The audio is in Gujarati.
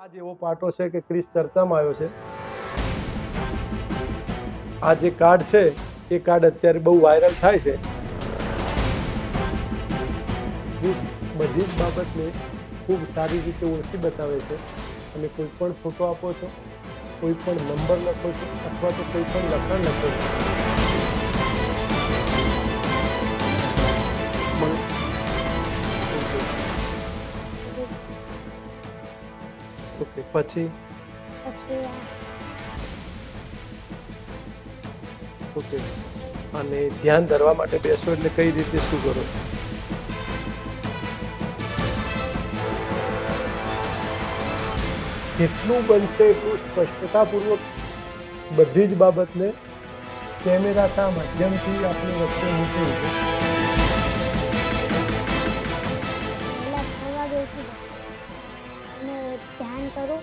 આજ એવો પાટો છે કે ક્રિસ ચર્ચામાં આવ્યો છે. આ જે કાર્ડ છે એ કાર્ડ અત્યારે બહુ વાયરલ થાય છે. ક્રિસ બધી જ બાબતને ખૂબ સારી રીતે ઓળખી બતાવે છે. તમે કોઈ પણ ફોટો આપો છો, કોઈ પણ નંબર લખો છો અથવા તો કોઈ પણ લખાણ લખો છો. ઓકે, પછી ઓકે, અને ધ્યાન ધરવા માટે બેસો એટલે કઈ રીતે શું કરો છો? જેટલું બનશે એટલું સ્પષ્ટતાપૂર્વક બધી જ બાબતને કેમેરાના માધ્યમથી આપણી વચ્ચે મૂકી છે. ધ્યાન કરો.